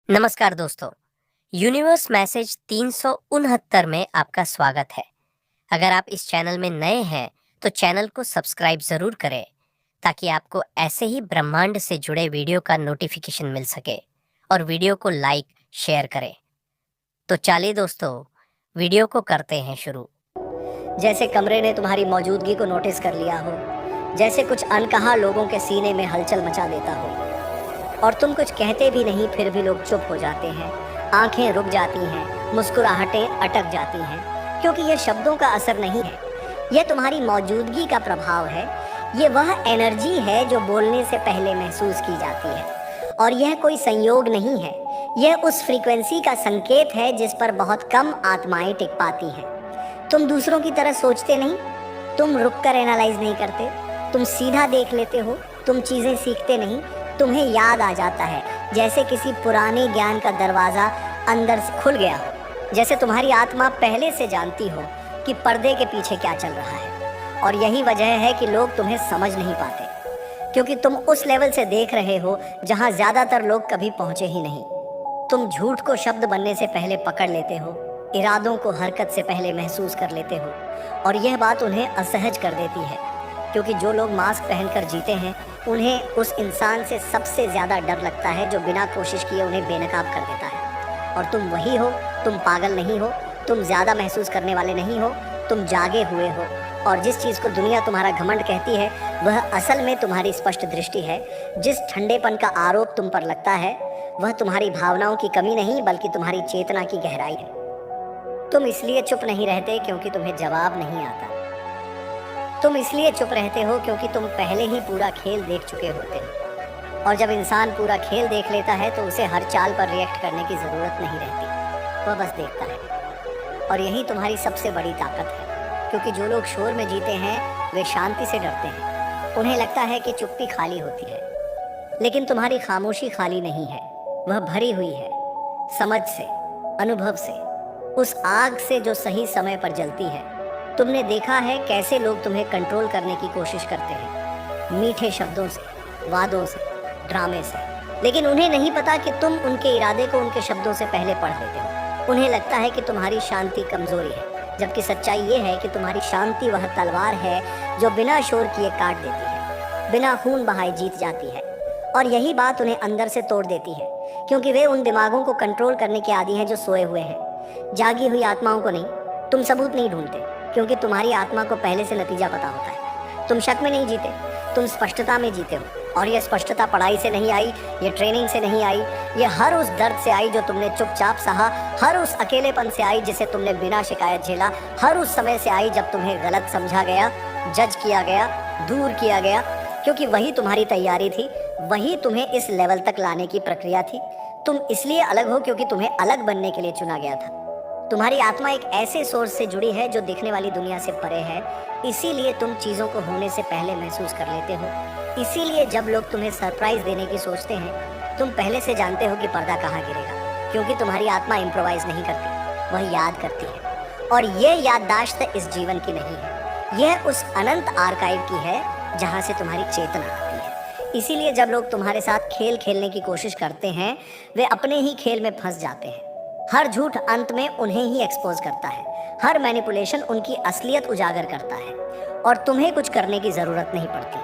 नमस्कार दोस्तों। Universe message 369 में आपका स्वागत है। अगर आप इस चैनल में नए हैं तो चैनल को सब्सक्राइब ज़रूर करें ताकि आपको ऐसे ही ब्रह्मांड से जुड़े वीडियो का नोटिफिकेशन मिल सके और वीडियो को लाइक शेयर करें। तो चलिए दोस्तों, वीडियो को करते हैं शुरू। जैसे कमरे ने तुम्हारी मौजूदगी को नोटिस कर लिया हो, जैसे कुछ अनकहा लोगों के सीने में हलचल मचा देता हो और तुम कुछ कहते भी नहीं फिर भी लोग चुप हो जाते हैं, आंखें रुक जाती हैं, मुस्कुराहटें अटक जाती हैं, क्योंकि यह शब्दों का असर नहीं है, यह तुम्हारी मौजूदगी का प्रभाव है। ये वह एनर्जी है जो बोलने से पहले महसूस की जाती है और यह कोई संयोग नहीं है, यह उस फ्रीक्वेंसी का संकेत है जिस पर बहुत कम आत्माएं टिक पाती हैं। तुम दूसरों की तरह सोचते नहीं, तुम रुककर एनालाइज नहीं करते, तुम सीधा देख लेते हो, तुम चीज़ें सीखते नहीं, तुम्हें याद आ जाता है जैसे किसी पुराने ज्ञान का दरवाज़ा अंदर से खुल गया हो, जैसे तुम्हारी आत्मा पहले से जानती हो कि पर्दे के पीछे क्या चल रहा है। और यही वजह है कि लोग तुम्हें समझ नहीं पाते, क्योंकि तुम उस लेवल से देख रहे हो जहां ज़्यादातर लोग कभी पहुंचे ही नहीं। तुम झूठ को शब्द बनने से पहले पकड़ लेते हो, इरादों को हरकत से पहले महसूस कर लेते हो, और यह बात उन्हें असहज कर देती है, क्योंकि जो लोग मास्क पहनकर जीते हैं उन्हें उस इंसान से सबसे ज़्यादा डर लगता है जो बिना कोशिश किए उन्हें बेनकाब कर देता है। और तुम वही हो, तुम पागल नहीं हो, तुम ज़्यादा महसूस करने वाले नहीं हो, तुम जागे हुए हो। और जिस चीज़ को दुनिया तुम्हारा घमंड कहती है वह असल में तुम्हारी स्पष्ट दृष्टि है। जिस ठंडेपन का आरोप तुम पर लगता है वह तुम्हारी भावनाओं की कमी नहीं बल्कि तुम्हारी चेतना की गहराई है। तुम इसलिए चुप नहीं रहते क्योंकि तुम्हें जवाब नहीं आता, तुम इसलिए चुप रहते हो क्योंकि तुम पहले ही पूरा खेल देख चुके होते हो। और जब इंसान पूरा खेल देख लेता है तो उसे हर चाल पर रिएक्ट करने की ज़रूरत नहीं रहती, वह बस देखता है। और यही तुम्हारी सबसे बड़ी ताकत है, क्योंकि जो लोग शोर में जीते हैं वे शांति से डरते हैं। उन्हें लगता है कि चुप्पी खाली होती है, लेकिन तुम्हारी खामोशी खाली नहीं है, वह भरी हुई है समझ से, अनुभव से, उस आग से जो सही समय पर जलती है। तुमने देखा है कैसे लोग तुम्हें कंट्रोल करने की कोशिश करते हैं, मीठे शब्दों से, वादों से, ड्रामे से, लेकिन उन्हें नहीं पता कि तुम उनके इरादे को उनके शब्दों से पहले पढ़ लेते हो। उन्हें लगता है कि तुम्हारी शांति कमजोरी है, जबकि सच्चाई ये है कि तुम्हारी शांति वह तलवार है जो बिना शोर किए काट देती है, बिना खून बहाए जीत जाती है। और यही बात उन्हें अंदर से तोड़ देती है, क्योंकि वे उन दिमागों को कंट्रोल करने के आदी हैं जो सोए हुए हैं, जागी हुई आत्माओं को नहीं। तुम सबूत नहीं ढूंढते, क्योंकि तुम्हारी आत्मा को पहले से नतीजा पता होता है। तुम शक में नहीं जीते, तुम स्पष्टता में जीते हो। और यह स्पष्टता पढ़ाई से नहीं आई, ये ट्रेनिंग से नहीं आई, ये हर उस दर्द से आई जो तुमने चुपचाप सहा, हर उस अकेलेपन से आई जिसे तुमने बिना शिकायत झेला, हर उस समय से आई जब तुम्हें गलत समझा गया, जज किया गया, दूर किया गया, क्योंकि वही तुम्हारी तैयारी थी, वही तुम्हें इस लेवल तक लाने की प्रक्रिया थी। तुम इसलिए अलग हो क्योंकि तुम्हें अलग बनने के लिए चुना गया था। तुम्हारी आत्मा एक ऐसे सोर्स से जुड़ी है जो दिखने वाली दुनिया से परे है, इसीलिए तुम चीज़ों को होने से पहले महसूस कर लेते हो। इसीलिए जब लोग तुम्हें सरप्राइज देने की सोचते हैं तुम पहले से जानते हो कि पर्दा कहाँ गिरेगा, क्योंकि तुम्हारी आत्मा इम्प्रोवाइज नहीं करती, वह याद करती है। और यह याददाश्त इस जीवन की नहीं है, यह उस अनंत आर्काइव की है जहाँ से तुम्हारी चेतना आती है। इसीलिए जब लोग तुम्हारे साथ खेल खेलने की कोशिश करते हैं वे अपने ही खेल में फंस जाते हैं। हर झूठ अंत में उन्हें ही एक्सपोज करता है, हर मैनिपुलेशन उनकी असलियत उजागर करता है, और तुम्हें कुछ करने की ज़रूरत नहीं पड़ती,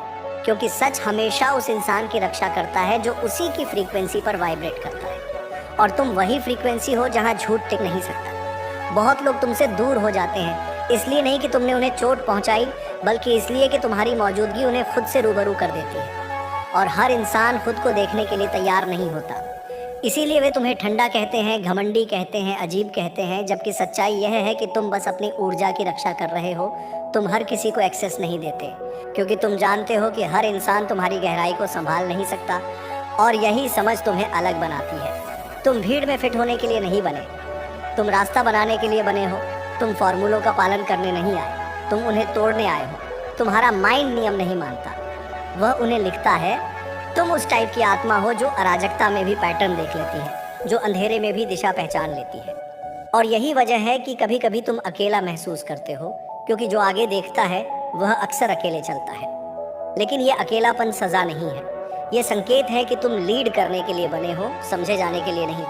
क्योंकि सच हमेशा उस इंसान की रक्षा करता है जो उसी की फ्रीक्वेंसी पर वाइब्रेट करता है। और तुम वही फ्रीक्वेंसी हो जहां झूठ टिक नहीं सकता। बहुत लोग तुमसे दूर हो जाते हैं, इसलिए नहीं कि तुमने उन्हें चोट पहुंचाई, बल्कि इसलिए कि तुम्हारी मौजूदगी उन्हें खुद से रूबरू कर देती है। और हर इंसान खुद को देखने के लिए तैयार नहीं होता, इसीलिए वे तुम्हें ठंडा कहते हैं, घमंडी कहते हैं, अजीब कहते हैं, जबकि सच्चाई यह है कि तुम बस अपनी ऊर्जा की रक्षा कर रहे हो। तुम हर किसी को एक्सेस नहीं देते, क्योंकि तुम जानते हो कि हर इंसान तुम्हारी गहराई को संभाल नहीं सकता, और यही समझ तुम्हें अलग बनाती है। तुम भीड़ में फिट होने के लिए नहीं बने, तुम रास्ता बनाने के लिए बने हो। तुम फॉर्मूलों का पालन करने नहीं आए, तुम उन्हें तोड़ने आए हो। तुम्हारा माइंड नियम नहीं मानता, वह उन्हें लिखता है। तुम उस टाइप की आत्मा हो जो अराजकता में भी पैटर्न देख लेती है, जो अंधेरे में भी दिशा पहचान लेती है। और यही वजह है कि कभी कभी तुम अकेला महसूस करते हो, क्योंकि जो आगे देखता है वह अक्सर अकेले चलता है। लेकिन यह अकेलापन सज़ा नहीं है, ये संकेत है कि तुम लीड करने के लिए बने हो, समझे जाने के लिए नहीं।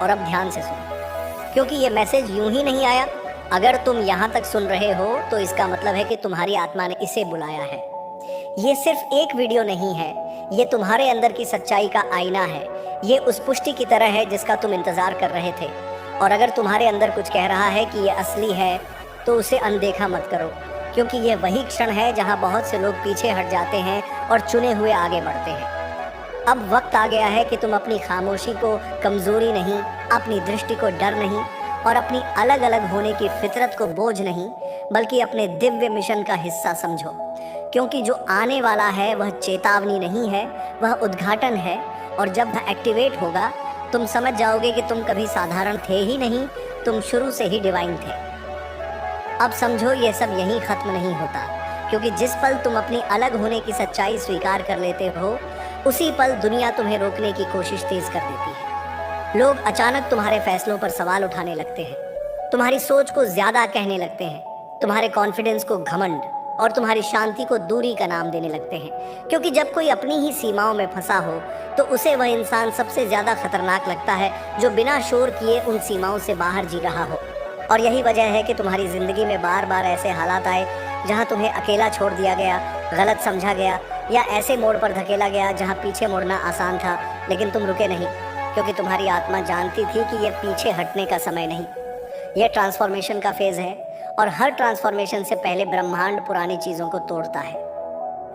और अब ध्यान से सुनो, क्योंकि ये मैसेज यूं ही नहीं आया। अगर तुम यहाँ तक सुन रहे हो तो इसका मतलब है कि तुम्हारी आत्मा ने इसे बुलाया है। ये सिर्फ एक वीडियो नहीं है, ये तुम्हारे अंदर की सच्चाई का आईना है। ये उस पुष्टि की तरह है जिसका तुम इंतजार कर रहे थे। और अगर तुम्हारे अंदर कुछ कह रहा है कि ये असली है, तो उसे अनदेखा मत करो, क्योंकि ये वही क्षण है जहाँ बहुत से लोग पीछे हट जाते हैं और चुने हुए आगे बढ़ते हैं। अब वक्त आ गया है कि तुम अपनी खामोशी को कमजोरी नहीं, अपनी दृष्टि को डर नहीं, और अपनी अलग अलग होने की फितरत को बोझ नहीं, बल्कि अपने दिव्य मिशन का हिस्सा समझो। क्योंकि जो आने वाला है वह चेतावनी नहीं है, वह उद्घाटन है। और जब वह एक्टिवेट होगा, तुम समझ जाओगे कि तुम कभी साधारण थे ही नहीं, तुम शुरू से ही डिवाइन थे। अब समझो, ये सब यहीं खत्म नहीं होता, क्योंकि जिस पल तुम अपनी अलग होने की सच्चाई स्वीकार कर लेते हो, उसी पल दुनिया तुम्हें रोकने की कोशिश तेज कर देती है। लोग अचानक तुम्हारे फैसलों पर सवाल उठाने लगते हैं, तुम्हारी सोच को ज्यादा कहने लगते हैं, तुम्हारे कॉन्फिडेंस को घमंड और तुम्हारी शांति को दूरी का नाम देने लगते हैं। क्योंकि जब कोई अपनी ही सीमाओं में फंसा हो, तो उसे वह इंसान सबसे ज्यादा खतरनाक लगता है जो बिना शोर किए उन सीमाओं से बाहर जी रहा हो। और यही वजह है कि तुम्हारी जिंदगी में बार बार ऐसे हालात आए जहां तुम्हें अकेला छोड़ दिया गया, गलत समझा गया, या ऐसे मोड़ पर धकेला गया जहां पीछे मुड़ना आसान था, लेकिन तुम रुके नहीं, क्योंकि तुम्हारी आत्मा जानती थी कि यह पीछे हटने का समय नहीं, यह ट्रांसफॉर्मेशन का फेज है। और हर ट्रांसफॉर्मेशन से पहले ब्रह्मांड पुरानी चीज़ों को तोड़ता है,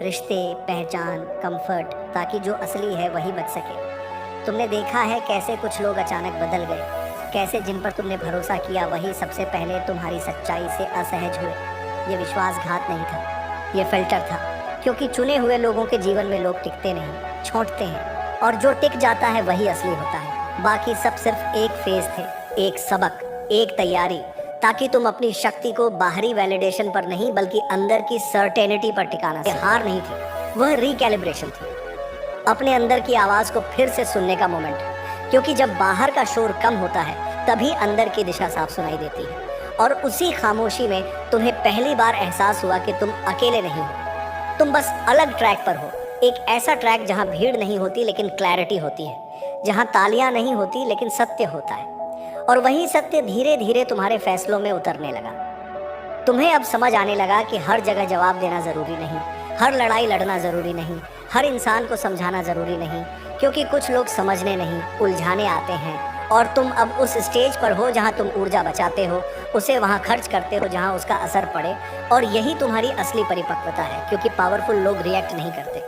रिश्ते, पहचान, कंफर्ट, ताकि जो असली है वही बच सके। तुमने देखा है कैसे कुछ लोग अचानक बदल गए, कैसे जिन पर तुमने भरोसा किया वही सबसे पहले तुम्हारी सच्चाई से असहज हुए। ये विश्वासघात नहीं था, ये फिल्टर था। क्योंकि चुने हुए लोगों के जीवन में लोग टिकते नहीं, छोड़ते हैं, और जो टिक जाता है वही असली होता है। बाकी सब सिर्फ एक फेज थे, एक सबक, एक तैयारी, ताकि तुम अपनी शक्ति को बाहरी वैलिडेशन पर नहीं बल्कि अंदर की सर्टेनिटी पर टिकाना सके। हार नहीं थी, वह रिकैलिब्रेशन थी, अपने अंदर की आवाज को फिर से सुनने का मोमेंट। क्योंकि जब बाहर का शोर कम होता है, तभी अंदर की दिशा साफ सुनाई देती है। और उसी खामोशी में तुम्हें पहली बार एहसास हुआ कि तुम अकेले नहीं हो, तुम बस अलग ट्रैक पर हो। एक ऐसा ट्रैक जहां भीड़ नहीं होती लेकिन क्लैरिटी होती है, जहां तालियां नहीं होती लेकिन सत्य होता है। और वही सत्य धीरे धीरे तुम्हारे फैसलों में उतरने लगा। तुम्हें अब समझ आने लगा कि हर जगह जवाब देना जरूरी नहीं, हर लड़ाई लड़ना जरूरी नहीं, हर इंसान को समझाना जरूरी नहीं, क्योंकि कुछ लोग समझने नहीं, उलझाने आते हैं। और तुम अब उस स्टेज पर हो जहां तुम ऊर्जा बचाते हो, उसे वहां खर्च करते हो जहां उसका असर पड़े। और यही तुम्हारी असली परिपक्वता है, क्योंकि पावरफुल लोग रिएक्ट नहीं करते,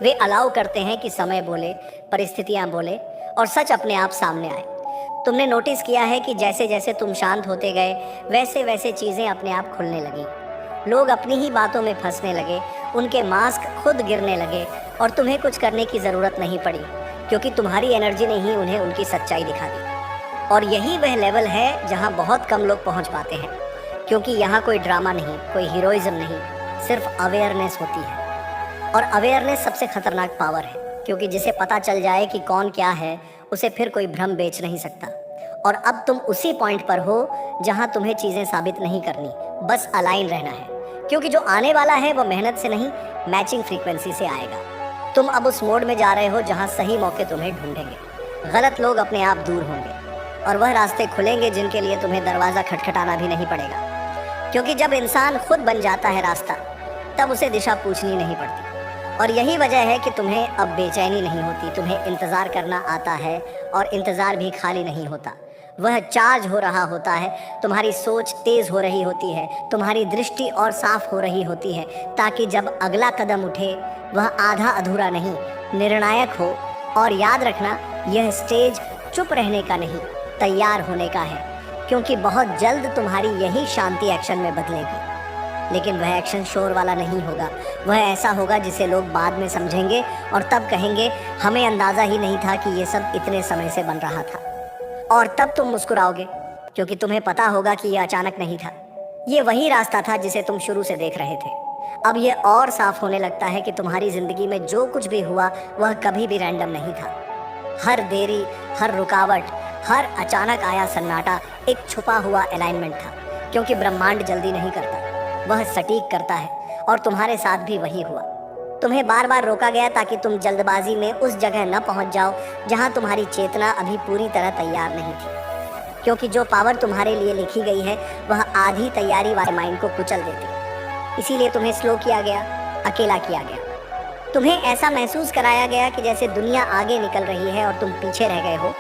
वे अलाउ करते हैं कि समय बोले, परिस्थितियां बोले, और सच अपने आप सामने आए। तुमने नोटिस किया है कि जैसे जैसे तुम शांत होते गए, वैसे वैसे चीज़ें अपने आप खुलने लगी। लोग अपनी ही बातों में फंसने लगे, उनके मास्क खुद गिरने लगे, और तुम्हें कुछ करने की ज़रूरत नहीं पड़ी, क्योंकि तुम्हारी एनर्जी ने ही उन्हें उनकी सच्चाई दिखा दी। और यही वह लेवल है जहाँ बहुत कम लोग पहुँच पाते हैं, क्योंकि यहाँ कोई ड्रामा नहीं, कोई हीरोइज्म नहीं, सिर्फ अवेयरनेस होती है। और अवेयरनेस सबसे खतरनाक पावर है, क्योंकि जिसे पता चल जाए कि कौन क्या है, उसे फिर कोई भ्रम बेच नहीं सकता। और अब तुम उसी पॉइंट पर हो जहां तुम्हें चीजें साबित नहीं करनी, बस अलाइन रहना है। क्योंकि जो आने वाला है वो मेहनत से नहीं, मैचिंग फ्रीक्वेंसी से आएगा। तुम अब उस मोड में जा रहे हो जहां सही मौके तुम्हें ढूंढेंगे, गलत लोग अपने आप दूर होंगे, और वह रास्ते खुलेंगे जिनके लिए तुम्हें दरवाजा खटखटाना भी नहीं पड़ेगा। क्योंकि जब इंसान खुद बन जाता है रास्ता, तब उसे दिशा पूछनी नहीं पड़ती। और यही वजह है कि तुम्हें अब बेचैनी नहीं होती, तुम्हें इंतज़ार करना आता है, और इंतज़ार भी खाली नहीं होता, वह चार्ज हो रहा होता है। तुम्हारी सोच तेज़ हो रही होती है, तुम्हारी दृष्टि और साफ हो रही होती है, ताकि जब अगला कदम उठे वह आधा अधूरा नहीं, निर्णायक हो। और याद रखना, यह स्टेज चुप रहने का नहीं, तैयार होने का है, क्योंकि बहुत जल्द तुम्हारी यही शांति एक्शन में बदलेगी। लेकिन वह एक्शन शोर वाला नहीं होगा, वह ऐसा होगा जिसे लोग बाद में समझेंगे, और तब कहेंगे हमें अंदाज़ा ही नहीं था कि ये सब इतने समय से बन रहा था। और तब तुम मुस्कुराओगे, क्योंकि तुम्हें पता होगा कि यह अचानक नहीं था, ये वही रास्ता था जिसे तुम शुरू से देख रहे थे। अब ये और साफ होने लगता है कि तुम्हारी ज़िंदगी में जो कुछ भी हुआ वह कभी भी रैंडम नहीं था। हर देरी, हर रुकावट, हर अचानक आया सन्नाटा एक छुपा हुआ अलाइनमेंट था। क्योंकि ब्रह्मांड जल्दी नहीं करता, वह सटीक करता है, और तुम्हारे साथ भी वही हुआ। तुम्हें बार बार रोका गया ताकि तुम जल्दबाजी में उस जगह न पहुंच जाओ जहां तुम्हारी चेतना अभी पूरी तरह तैयार नहीं थी, क्योंकि जो पावर तुम्हारे लिए लिखी गई है वह आधी तैयारी वाले माइंड को कुचल देती। इसीलिए तुम्हें स्लो किया गया, अकेला किया गया। तुम्हें ऐसा महसूस कराया गया कि जैसे दुनिया आगे निकल रही है और तुम पीछे रह गए हो,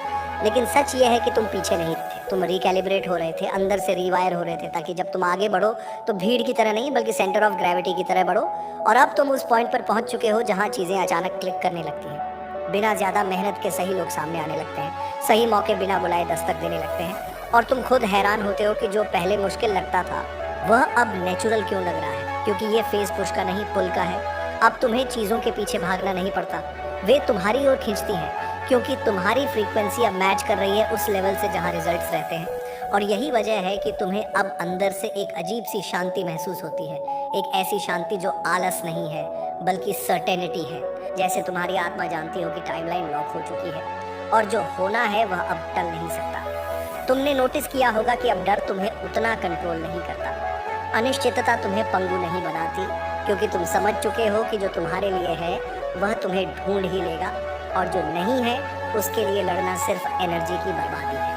लेकिन सच ये है कि तुम पीछे नहीं थे। तुम रिकैलिब्रेट हो रहे थे, अंदर से रीवायर हो रहे थे, ताकि जब तुम आगे बढ़ो तो भीड़ की तरह नहीं बल्कि सेंटर ऑफ ग्रेविटी की तरह बढ़ो। और अब तुम उस पॉइंट पर पहुंच चुके हो जहां चीज़ें अचानक क्लिक करने लगती हैं। बिना ज़्यादा मेहनत के सही लोग सामने आने लगते हैं, सही मौके बिना बुलाए दस्तक देने लगते हैं, और तुम खुद हैरान होते हो कि जो पहले मुश्किल लगता था वह अब नेचुरल क्यों लग रहा है, क्योंकि ये फेस पुश का नहीं पुल का है। अब तुम्हें चीज़ों के पीछे भागना नहीं पड़ता, वे तुम्हारी ओर खींचती हैं, क्योंकि तुम्हारी फ्रीक्वेंसी अब मैच कर रही है उस लेवल से जहां रिजल्ट्स रहते हैं। और यही वजह है कि तुम्हें अब अंदर से एक अजीब सी शांति महसूस होती है, एक ऐसी शांति जो आलस नहीं है बल्कि सर्टेनिटी है। जैसे तुम्हारी आत्मा जानती हो कि टाइमलाइन लॉक हो चुकी है और जो होना है वह अब टल नहीं सकता। तुमने नोटिस किया होगा कि अब डर तुम्हें उतना कंट्रोल नहीं करता, अनिश्चितता तुम्हें पंगु नहीं बनाती, क्योंकि तुम समझ चुके हो कि जो तुम्हारे लिए है वह तुम्हें ढूंढ ही लेगा, और जो नहीं है उसके लिए लड़ना सिर्फ एनर्जी की बर्बादी है।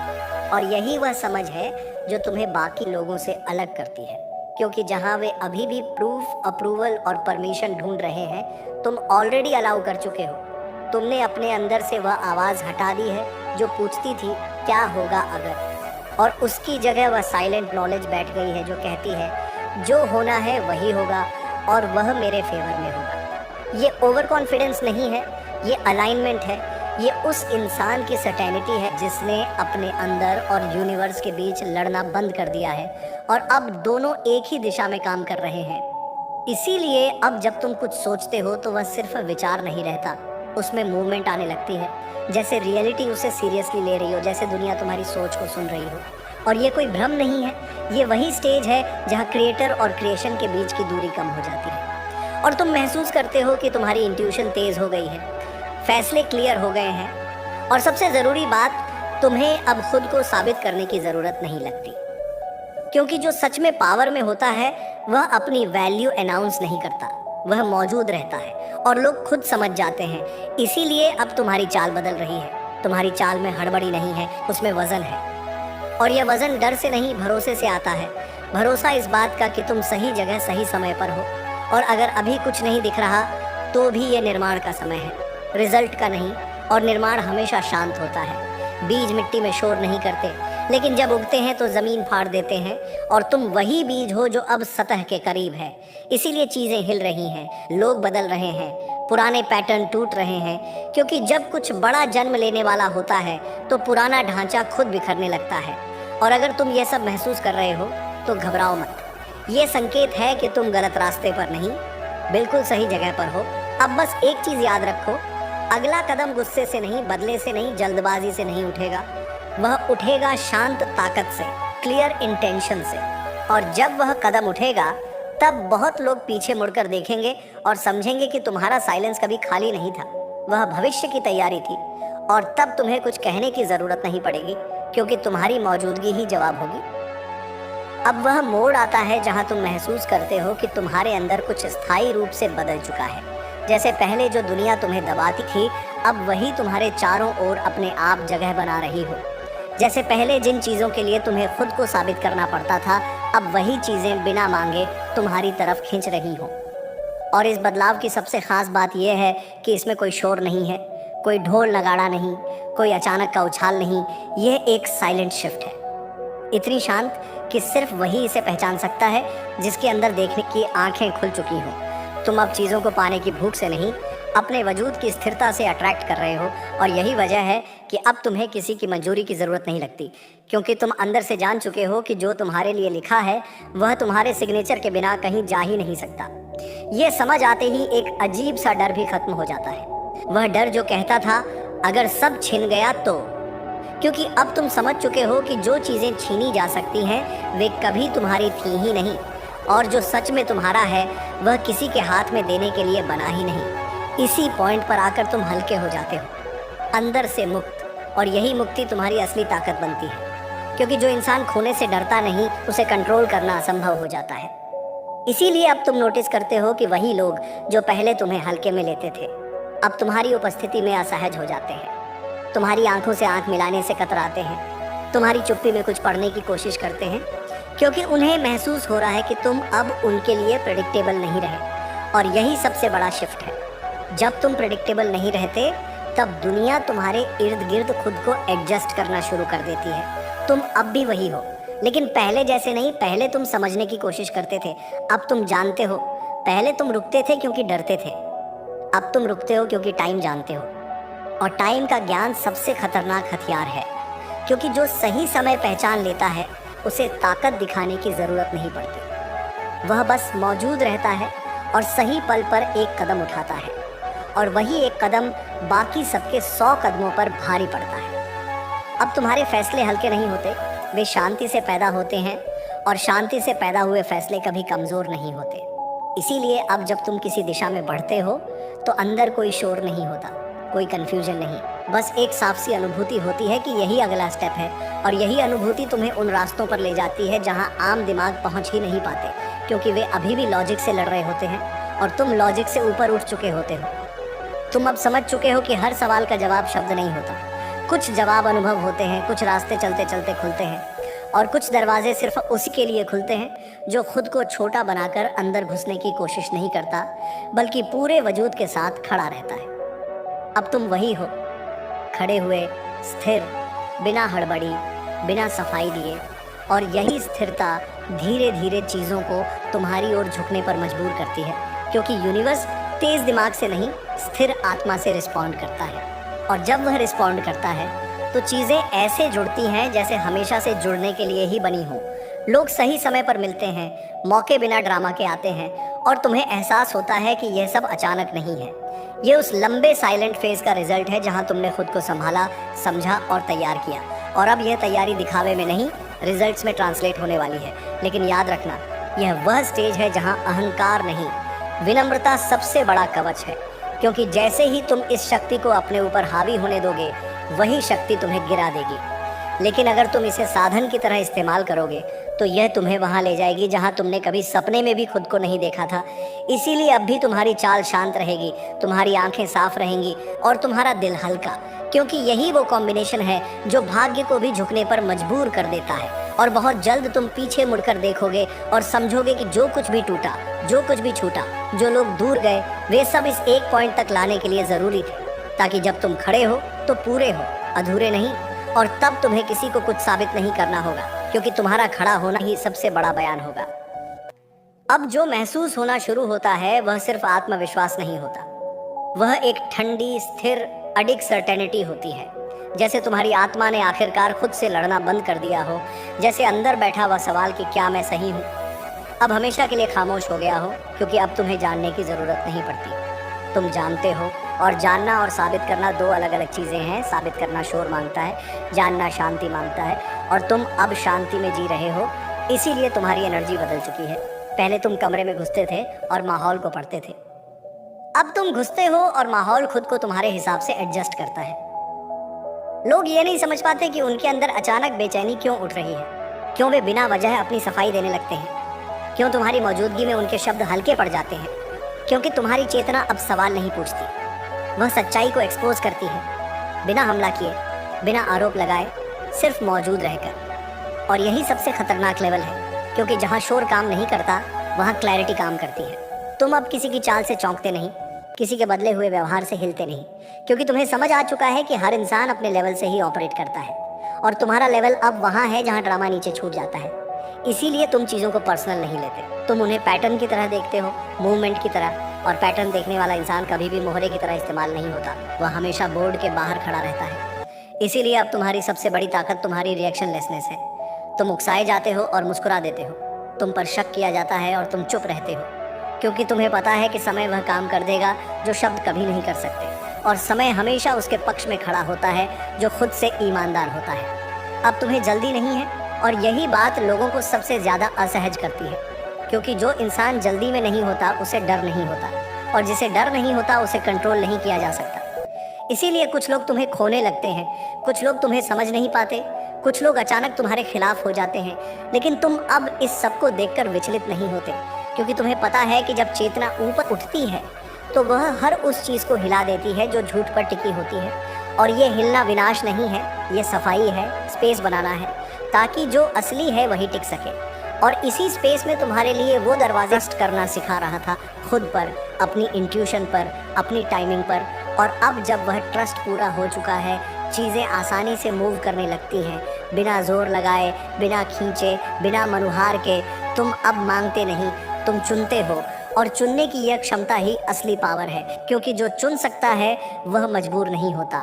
और यही वह समझ है जो तुम्हें बाकी लोगों से अलग करती है, क्योंकि जहां वे अभी भी प्रूफ, अप्रूवल और परमिशन ढूंढ रहे हैं, तुम ऑलरेडी अलाउ कर चुके हो। तुमने अपने अंदर से वह आवाज़ हटा दी है जो पूछती थी क्या होगा अगर, और उसकी जगह वह साइलेंट नॉलेज बैठ गई है जो कहती है जो होना है वही होगा और वह मेरे फेवर में होगा। ये ओवर कॉन्फिडेंस नहीं है, ये अलाइनमेंट है, ये उस इंसान की सर्टेनिटी है जिसने अपने अंदर और यूनिवर्स के बीच लड़ना बंद कर दिया है और अब दोनों एक ही दिशा में काम कर रहे हैं। इसीलिए अब जब तुम कुछ सोचते हो तो वह सिर्फ विचार नहीं रहता, उसमें मूवमेंट आने लगती है, जैसे रियलिटी उसे सीरियसली ले रही हो, जैसे दुनिया तुम्हारी सोच को सुन रही हो। और ये कोई भ्रम नहीं है, ये वही स्टेज है जहाँ क्रिएटर और क्रिएशन के बीच की दूरी कम हो जाती है और तुम महसूस करते हो कि तुम्हारी इंट्यूशन तेज हो गई है, फैसले क्लियर हो गए हैं, और सबसे ज़रूरी बात, तुम्हें अब खुद को साबित करने की ज़रूरत नहीं लगती, क्योंकि जो सच में पावर में होता है वह अपनी वैल्यू अनाउंस नहीं करता, वह मौजूद रहता है और लोग खुद समझ जाते हैं। इसीलिए अब तुम्हारी चाल बदल रही है। तुम्हारी चाल में हड़बड़ी नहीं है, उसमें वजन है, और यह वजन डर से नहीं भरोसे से आता है। भरोसा इस बात का कि तुम सही जगह सही समय पर हो, और अगर अभी कुछ नहीं दिख रहा तो भी ये निर्माण का समय है, रिजल्ट का नहीं। और निर्माण हमेशा शांत होता है। बीज मिट्टी में शोर नहीं करते, लेकिन जब उगते हैं तो ज़मीन फाड़ देते हैं, और तुम वही बीज हो जो अब सतह के करीब है। इसीलिए चीज़ें हिल रही हैं, लोग बदल रहे हैं, पुराने पैटर्न टूट रहे हैं, क्योंकि जब कुछ बड़ा जन्म लेने वाला होता है तो पुराना ढांचा खुद बिखरने लगता है। और अगर तुम ये सब महसूस कर रहे हो तो घबराओ मत, ये संकेत है कि तुम गलत रास्ते पर नहीं, बिल्कुल सही जगह पर हो। अब बस एक चीज़ याद रखो, अगला कदम गुस्से से नहीं, बदले से नहीं, जल्दबाजी से नहीं उठेगा, वह उठेगा शांत ताकत से, क्लियर इंटेंशन से। और जब वह कदम उठेगा तब बहुत लोग पीछे मुड़कर देखेंगे और समझेंगे कि तुम्हारा साइलेंस कभी खाली नहीं था, वह भविष्य की तैयारी थी, और तब तुम्हें कुछ कहने की ज़रूरत नहीं पड़ेगी, क्योंकि तुम्हारी मौजूदगी ही जवाब होगी। अब वह मोड़ आता है जहां तुम महसूस करते हो कि तुम्हारे अंदर कुछ स्थायी रूप से बदल चुका है। जैसे पहले जो दुनिया तुम्हें दबाती थी, अब वही तुम्हारे चारों ओर अपने आप जगह बना रही हो। जैसे पहले जिन चीज़ों के लिए तुम्हें खुद को साबित करना पड़ता था, अब वही चीज़ें बिना मांगे तुम्हारी तरफ खींच रही हों। और इस बदलाव की सबसे ख़ास बात यह है कि इसमें कोई शोर नहीं है, कोई ढोल नगाड़ा नहीं, कोई अचानक का उछाल नहीं, यह एक साइलेंट शिफ्ट है, इतनी शांत कि सिर्फ वही इसे पहचान सकता है जिसके अंदर देखने की आंखें खुल चुकी हों। तुम अब चीज़ों को पाने की भूख से नहीं, अपने वजूद की स्थिरता से अट्रैक्ट कर रहे हो, और यही वजह है कि अब तुम्हें किसी की मंजूरी की ज़रूरत नहीं लगती, क्योंकि तुम अंदर से जान चुके हो कि जो तुम्हारे लिए लिखा है वह तुम्हारे सिग्नेचर के बिना कहीं जा ही नहीं सकता। ये समझ आते ही एक अजीब सा डर भी खत्म हो जाता है, वह डर जो कहता था अगर सब छिन गया तो, क्योंकि अब तुम समझ चुके हो कि जो चीज़ें छीनी जा सकती हैं वे कभी तुम्हारी थी ही नहीं, और जो सच में तुम्हारा है वह किसी के हाथ में देने के लिए बना ही नहीं। इसी पॉइंट पर आकर तुम हल्के हो जाते हो, अंदर से मुक्त, और यही मुक्ति तुम्हारी असली ताकत बनती है, क्योंकि जो इंसान खोने से डरता नहीं उसे कंट्रोल करना असंभव हो जाता है। इसीलिए अब तुम नोटिस करते हो कि वही लोग जो पहले तुम्हें हल्के में लेते थे अब तुम्हारी उपस्थिति में असहज हो जाते हैं, तुम्हारी आंखों से आंख मिलाने से कतराते हैं, तुम्हारी चुप्पी में कुछ पढ़ने की कोशिश करते हैं, क्योंकि उन्हें महसूस हो रहा है कि तुम अब उनके लिए प्रेडिक्टेबल नहीं रहे। और यही सबसे बड़ा शिफ्ट है। जब तुम प्रेडिक्टेबल नहीं रहते तब दुनिया तुम्हारे इर्द गिर्द खुद को एडजस्ट करना शुरू कर देती है। तुम अब भी वही हो, लेकिन पहले जैसे नहीं। पहले तुम समझने की कोशिश करते थे, अब तुम जानते हो। पहले तुम रुकते थे क्योंकि डरते थे, अब तुम रुकते हो क्योंकि टाइम जानते हो। और टाइम का ज्ञान सबसे खतरनाक हथियार है, क्योंकि जो सही समय पहचान लेता है उसे ताकत दिखाने की ज़रूरत नहीं पड़ती। वह बस मौजूद रहता है और सही पल पर एक कदम उठाता है, और वही एक कदम बाकी सबके 100 कदमों पर भारी पड़ता है। अब तुम्हारे फैसले हल्के नहीं होते, वे शांति से पैदा होते हैं, और शांति से पैदा हुए फैसले कभी कमज़ोर नहीं होते। इसीलिए अब जब तुम किसी दिशा में बढ़ते हो तो अंदर कोई शोर नहीं होता, कोई कन्फ्यूजन नहीं, बस एक साफ सी अनुभूति होती है कि यही अगला स्टेप है। और यही अनुभूति तुम्हें उन रास्तों पर ले जाती है जहां आम दिमाग पहुंच ही नहीं पाते, क्योंकि वे अभी भी लॉजिक से लड़ रहे होते हैं और तुम लॉजिक से ऊपर उठ चुके होते हो। तुम अब समझ चुके हो कि हर सवाल का जवाब शब्द नहीं होता, कुछ जवाब अनुभव होते हैं, कुछ रास्ते चलते चलते खुलते हैं, और कुछ दरवाजे सिर्फ उसी के लिए खुलते हैं जो खुद को छोटा बनाकर अंदर घुसने की कोशिश नहीं करता, बल्कि पूरे वजूद के साथ खड़ा रहता है। अब तुम वही हो, खड़े हुए, स्थिर, बिना हड़बड़ी, बिना सफाई दिए। और यही स्थिरता धीरे धीरे चीज़ों को तुम्हारी ओर झुकने पर मजबूर करती है, क्योंकि यूनिवर्स तेज दिमाग से नहीं, स्थिर आत्मा से रिस्पॉन्ड करता है। और जब वह रिस्पॉन्ड करता है तो चीज़ें ऐसे जुड़ती हैं जैसे हमेशा से जुड़ने के लिए ही बनी हों। लोग सही समय पर मिलते हैं, मौके बिना ड्रामा के आते हैं, और तुम्हें एहसास होता है कि यह सब अचानक नहीं है। ये उस लंबे साइलेंट फेज का रिजल्ट है जहां तुमने खुद को संभाला, समझा और तैयार किया। और अब यह तैयारी दिखावे में नहीं, रिजल्ट्स में ट्रांसलेट होने वाली है। लेकिन याद रखना, यह वह स्टेज है जहां अहंकार नहीं, विनम्रता सबसे बड़ा कवच है। क्योंकि जैसे ही तुम इस शक्ति को अपने ऊपर हावी होने दोगे, वही शक्ति तुम्हें गिरा देगी। लेकिन अगर तुम इसे साधन की तरह इस्तेमाल करोगे तो यह तुम्हें वहां ले जाएगी जहां तुमने कभी सपने में भी खुद को नहीं देखा था। इसीलिए अब भी तुम्हारी चाल शांत रहेगी, तुम्हारी आंखें साफ रहेंगी और तुम्हारा दिल हल्का, क्योंकि यही वो कॉम्बिनेशन है जो भाग्य को भी झुकने पर मजबूर कर देता है। और बहुत जल्द तुम पीछे मुड़कर देखोगे और समझोगे कि जो कुछ भी टूटा, जो कुछ भी छूटा, जो लोग दूर गए, वे सब इस एक पॉइंट तक लाने के लिए ज़रूरी थे, ताकि जब तुम खड़े हो तो पूरे हो, अधूरे नहीं। और तब तुम्हें किसी को कुछ साबित नहीं करना होगा, क्योंकि तुम्हारा खड़ा होना ही सबसे बड़ा बयान होगा। अब जो महसूस होना शुरू होता है वह सिर्फ आत्मविश्वास नहीं होता, वह एक ठंडी, स्थिर, अडिग सर्टेनिटी होती है। जैसे तुम्हारी आत्मा ने आखिरकार खुद से लड़ना बंद कर दिया हो, जैसे अंदर बैठा हुआ सवाल कि क्या मैं सही हूँ अब हमेशा के लिए खामोश हो गया हो, क्योंकि अब तुम्हें जानने की ज़रूरत नहीं पड़ती। तुम जानते हो, और जानना और साबित करना दो अलग अलग चीज़ें हैं। साबित करना शोर मांगता है, जानना शांति मांगता है, और तुम अब शांति में जी रहे हो। इसीलिए तुम्हारी एनर्जी बदल चुकी है। पहले तुम कमरे में घुसते थे और माहौल को पढ़ते थे, अब तुम घुसते हो और माहौल खुद को तुम्हारे हिसाब से एडजस्ट करता है। लोग ये नहीं समझ पाते कि उनके अंदर अचानक बेचैनी क्यों उठ रही है, क्यों वे बिना वजह अपनी सफाई देने लगते हैं, क्यों तुम्हारी मौजूदगी में उनके शब्द हल्के पड़ जाते हैं। क्योंकि तुम्हारी चेतना अब सवाल नहीं पूछती, वह सच्चाई को एक्सपोज करती है, बिना हमला किए, बिना आरोप लगाए, सिर्फ मौजूद रहकर। और यही सबसे खतरनाक लेवल है, क्योंकि जहाँ शोर काम नहीं करता वहाँ क्लैरिटी काम करती है। तुम अब किसी की चाल से चौंकते नहीं, किसी के बदले हुए व्यवहार से हिलते नहीं, क्योंकि तुम्हें समझ आ चुका है कि हर इंसान अपने लेवल से ही ऑपरेट करता है, और तुम्हारा लेवल अब वहाँ है जहाँ ड्रामा नीचे छूट जाता है। इसीलिए तुम चीज़ों को पर्सनल नहीं लेते, तुम उन्हें पैटर्न की तरह देखते हो, मूवमेंट की तरह। और पैटर्न देखने वाला इंसान कभी भी मोहरे की तरह इस्तेमाल नहीं होता, वह हमेशा बोर्ड के बाहर खड़ा रहता है। इसीलिए अब तुम्हारी सबसे बड़ी ताकत तुम्हारी रिएक्शन लेसनेस है। तुम उकसाए जाते हो और मुस्कुरा देते हो, तुम पर शक किया जाता है और तुम चुप रहते हो, क्योंकि तुम्हें पता है कि समय वह काम कर देगा जो शब्द कभी नहीं कर सकते, और समय हमेशा उसके पक्ष में खड़ा होता है जो खुद से ईमानदार होता है। अब तुम्हें जल्दी नहीं है, और यही बात लोगों को सबसे ज़्यादा असहज करती है, क्योंकि जो इंसान जल्दी में नहीं होता उसे डर नहीं होता, और जिसे डर नहीं होता उसे कंट्रोल नहीं किया जा सकता। इसीलिए कुछ लोग तुम्हें खोने लगते हैं, कुछ लोग तुम्हें समझ नहीं पाते, कुछ लोग अचानक तुम्हारे खिलाफ हो जाते हैं। लेकिन तुम अब इस सब को देखकर विचलित नहीं होते, क्योंकि तुम्हें पता है कि जब चेतना ऊपर उठती है तो वह हर उस चीज़ को हिला देती है जो झूठ पर टिकी होती है। और ये हिलना विनाश नहीं है, ये सफाई है, स्पेस बनाना है, ताकि जो असली है वही टिक सके। और इसी स्पेस में तुम्हारे लिए वो दरवाजा ट्रस्ट करना सिखा रहा था, खुद पर, अपनी इंट्यूशन पर, अपनी टाइमिंग पर। और अब जब वह ट्रस्ट पूरा हो चुका है, चीज़ें आसानी से मूव करने लगती हैं, बिना जोर लगाए, बिना खींचे, बिना मनुहार के। तुम अब मांगते नहीं, तुम चुनते हो। और चुनने की यह क्षमता ही असली पावर है, क्योंकि जो चुन सकता है वह मजबूर नहीं होता,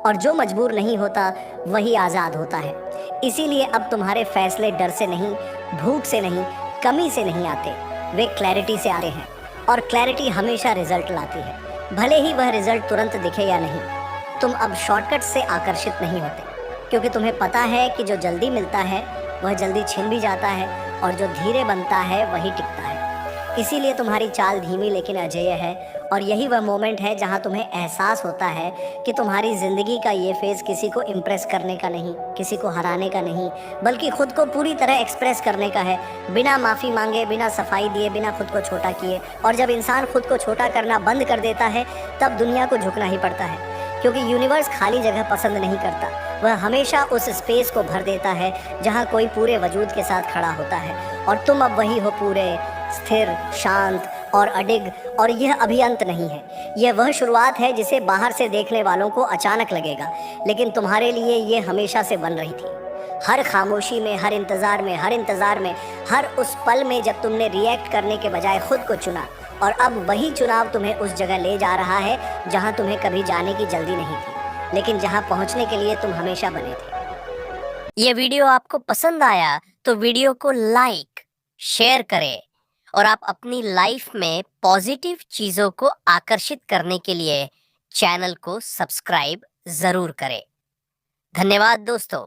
और जो मजबूर नहीं होता वही आज़ाद होता है। इसीलिए अब तुम्हारे फैसले डर से नहीं, भूख से नहीं, कमी से नहीं आते, वे क्लैरिटी से आते हैं। और क्लैरिटी हमेशा रिजल्ट लाती है, भले ही वह रिजल्ट तुरंत दिखे या नहीं। तुम अब शॉर्टकट से आकर्षित नहीं होते, क्योंकि तुम्हें पता है कि जो जल्दी मिलता है वह जल्दी छिन भी जाता है, और जो धीरे बनता है वही टिकता है। इसीलिए तुम्हारी चाल धीमी लेकिन अजेय है। और यही वह मोमेंट है जहां तुम्हें एहसास होता है कि तुम्हारी ज़िंदगी का ये फेज़ किसी को इम्प्रेस करने का नहीं, किसी को हराने का नहीं, बल्कि खुद को पूरी तरह एक्सप्रेस करने का है, बिना माफ़ी मांगे, बिना सफाई दिए, बिना खुद को छोटा किए। और जब इंसान खुद को छोटा करना बंद कर देता है तब दुनिया को झुकना ही पड़ता है, क्योंकि यूनिवर्स खाली जगह पसंद नहीं करता, वह हमेशा उस स्पेस को भर देता है जहाँ कोई पूरे वजूद के साथ खड़ा होता है। और तुम अब वही हो, पूरे, स्थिर, शांत और अडिग। और यह अभी अंत नहीं है, यह वह शुरुआत है जिसे बाहर से देखने वालों को अचानक लगेगा, लेकिन तुम्हारे लिए ये हमेशा से बन रही थी। हर खामोशी में, हर इंतज़ार में, हर इंतज़ार में, हर उस पल में जब तुमने रिएक्ट करने के बजाय खुद को चुना। और अब वही चुनाव तुम्हें उस जगह ले जा रहा है जहां तुम्हें कभी जाने की जल्दी नहीं थी, लेकिन जहां पहुंचने के लिए तुम हमेशा बने थे। ये वीडियो आपको पसंद आया तो वीडियो को लाइक, शेयर करें, और आप अपनी लाइफ में पॉजिटिव चीज़ों को आकर्षित करने के लिए चैनल को सब्सक्राइब ज़रूर करें। धन्यवाद दोस्तों।